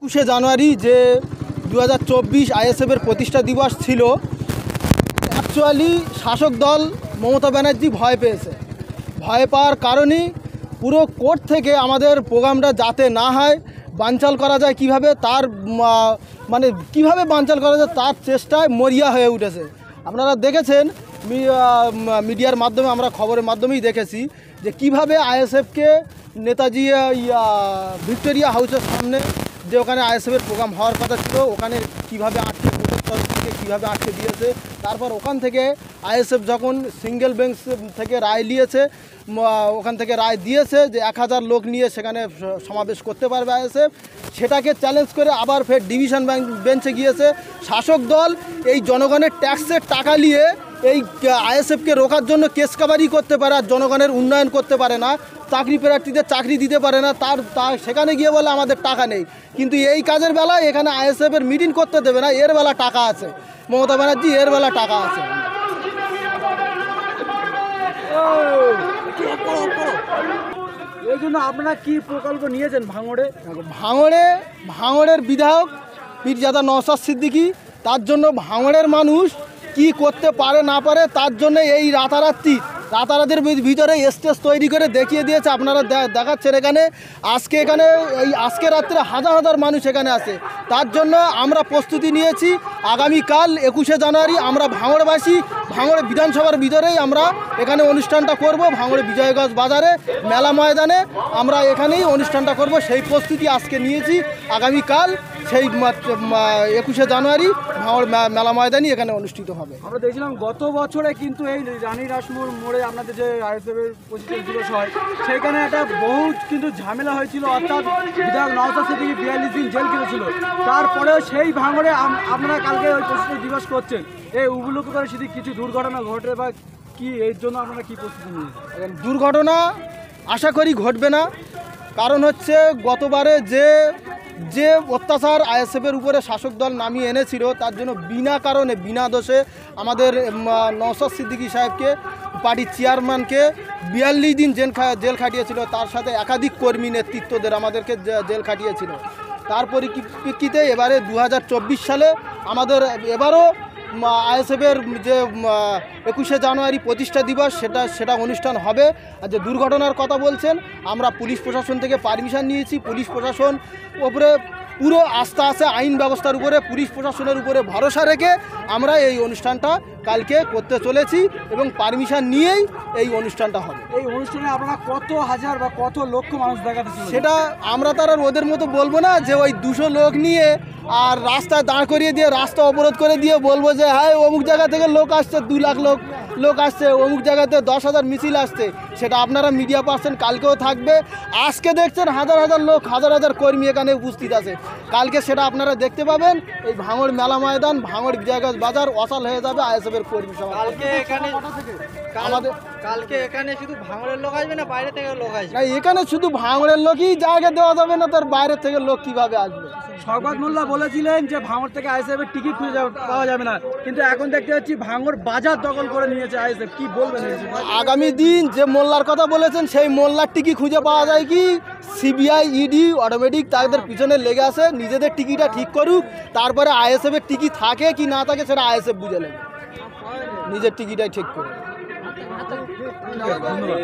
21শে জানুয়ারি যে 2024 আইএসএফের প্রতিষ্ঠা দিবস ছিল, অ্যাকচুয়ালি শাসক দল মমতা ব্যানার্জি ভয় পেয়েছে। ভয় পাওয়ার কারণেই পুরো কোর্ট থেকে আমাদের প্রোগ্রামটা যাতে না হয়, বানচাল করা যায় কিভাবে, তার মানে কিভাবে বানচাল করা যায় তার চেষ্টায় মরিয়া হয়ে উঠেছে। আপনারা দেখেছেন মিডিয়ার মাধ্যমে, আমরা খবরের মাধ্যমেই দেখেছি যে কিভাবে আইএসএফকে নেতাজি ভিক্টোরিয়া হাউসের সামনে যে ওখানে আইএসএফের প্রোগ্রাম হওয়ার কথা ছিল ওখানে কীভাবে আটকে কীভাবে আটকে দিয়েছে। তারপর ওখান থেকে আইএসএফ যখন সিঙ্গেল বেঞ্চ থেকে রায় নিয়েছে, ওখান থেকে রায় দিয়েছে যে 1000 লোক নিয়ে সেখানে সমাবেশ করতে পারবে আইএসএফ, সেটাকে চ্যালেঞ্জ করে আবার ফের ডিভিশন বেঞ্চে গিয়েছে। শাসক দল এই জনগণের ট্যাক্সের টাকা নিয়ে এই আইএসএফকে রোখার জন্য কেস কাবারি করতে পারে, আর জনগণের উন্নয়ন করতে পারে না, চাকরি প্রার্থীদের চাকরি দিতে পারে না, তার সেখানে গিয়ে বলে আমাদের টাকা নেই। কিন্তু এই কাজের বেলায় এখানে আইএসএফের মিটিং করতে দেবে না, এর বেলা টাকা আছে। মমতা ব্যানার্জি এর বেলা টাকা আছে। এই জন্য আপনারা কি প্রকল্প নিয়েছেন ভাঙড়ের বিধায়ক পীরজাদা নওশাদ সিদ্দিকী, তার জন্য ভাঙড়ের মানুষ কি করতে পারে না পারে তার জন্য এই রাতারাতির ভিতরে স্টেজ তৈরি করে দেখিয়ে দিয়েছে। আপনারা দেখাচ্ছেন এখানে আজকে রাত্রে হাজার মানুষ এখানে আছে। তার জন্য আমরা প্রস্তুতি নিয়েছি। আগামীকাল 21শে জানুয়ারি আমরা ভাঙড়বাসী, ভাঙড় বিধানসভার ভিতরেই আমরা এখানে অনুষ্ঠানটা করব। ভাঙড় বিজয়গঞ্জ বাজারে মেলা ময়দানে আমরা এখানেই অনুষ্ঠানটা করব, সেই প্রস্তুতি আজকে নিয়েছি। আগামীকাল সেই 21শে জানুয়ারি ভাঙড় মেলা ময়দানই এখানে অনুষ্ঠিত হবে। আমরা দেখছিলাম গত বছরে কিন্তু এই রানী রাসমোড় মোড়ে আপনাদের যে আইএসএফের প্রতিষ্ঠা দিবস হয় সেখানে একটা বহুত কিন্তু ঝামেলা হয়েছিল, অর্থাৎ বিধায়ক নওশাদ সিদ্দিকী 42 দিন জেল কেটেছিল। তারপরেও সেই ভাঙড়ে আপনারা কালকে ওই প্রতিষ্ঠা দিবস করছেন, এই উপলক্ষ করে যদি কিছু দুর্ঘটনা ঘটে বা কি, এর জন্য আপনারা কী প্রস্তুতি নিয়েছেন? দুর্ঘটনা আশা করি ঘটবে না, কারণ হচ্ছে গতবারে যে অত্যাচার আইএসএফের উপরে শাসক দল নামিয়ে এনেছিল, তার জন্য বিনা কারণে বিনা দোষে আমাদের নওশাদ সিদ্দিকী সাহেবকে, পার্টির চেয়ারম্যানকে 42 দিন জেল খাটিয়েছিল। তার সাথে একাধিক কর্মী নেতৃত্বদের আমাদেরকে জেল খাটিয়েছিল। তার পরিপ্রেক্ষিতে এবারে 2024 সালে আমাদের এবারও আইএসএফের যে 21শে জানুয়ারি প্রতিষ্ঠা দিবস সেটা অনুষ্ঠান হবে। আর যে দুর্ঘটনার কথা বলছেন, আমরা পুলিশ প্রশাসন থেকে পারমিশন নিয়েছি। পুলিশ প্রশাসন উপরে পুরো আস্থা আছে, আইন ব্যবস্থার উপরে, পুলিশ প্রশাসনের উপরে ভরসা রেখে আমরা এই অনুষ্ঠানটা কালকে করতে চলেছি এবং পারমিশন নিয়েই এই অনুষ্ঠানটা হবে। এই অনুষ্ঠানে আপনারা কত হাজার বা কত লক্ষ মানুষ দেখাতে, সেটা আমরা তার আর ওদের মতো বলবো না যে ওই 200 লোক নিয়ে আর রাস্তায় দাঁড় করিয়ে দিয়ে, রাস্তা অবরোধ করে দিয়ে বলবো যে হ্যাঁ অমুক জায়গা থেকে লোক আসছে, 2 লাখ লোক আসছে, অমুক জায়গাতে 10,000 মিছিল আসছে। সেটা আপনারা মিডিয়া পার্সন কালকেও থাকবে। আজকে দেখছেন হাজার লোক, হাজার কর্মী এখানে উপস্থিত আছে। কালকে সেটা আপনারা দেখতে পাবেন। এই ভাঙড় মেলা ময়দান, ভাঙড় বিজয়গঞ্জ বাজার অসাল হয়ে যাবে আইএসএফের কর্মী সভা। কালকে এখানে শুধু ভাঙড়ের লোক আসবে না বাইরে থেকে লোক আসবে? না, এখানে শুধু ভাঙড়ের লোকই জায়গা দেওয়া যাবে না, তার বাইরে থেকে লোক কিভাবে আসবে? শওকত মোল্লা বলেছিলেন যে ভাঙড় থেকে আইএসএফের টিকিট খুঁজে পাওয়া যাবে না, কিন্তু এখন দেখতে পাচ্ছি ভাঙড় বাজার দখল করে নিয়েছে আইএসএফ। কি বলবেন? আগামী দিন যে মোল্লার কথা বলেছেন সেই মোল্লার টিকিট খুঁজে পাওয়া যায় কি? সিবিআই, ইডি অটোমেটিক তাদের পিছনে লেগে আসে, নিজেদের টিকিটটা ঠিক করুক, তারপরে আইএসএফের টিকিট থাকে কি না থাকে সেটা আইএসএফ বুঝে নেবে, নিজের টিকিটটাই ঠিক করে। ধন্যবাদ।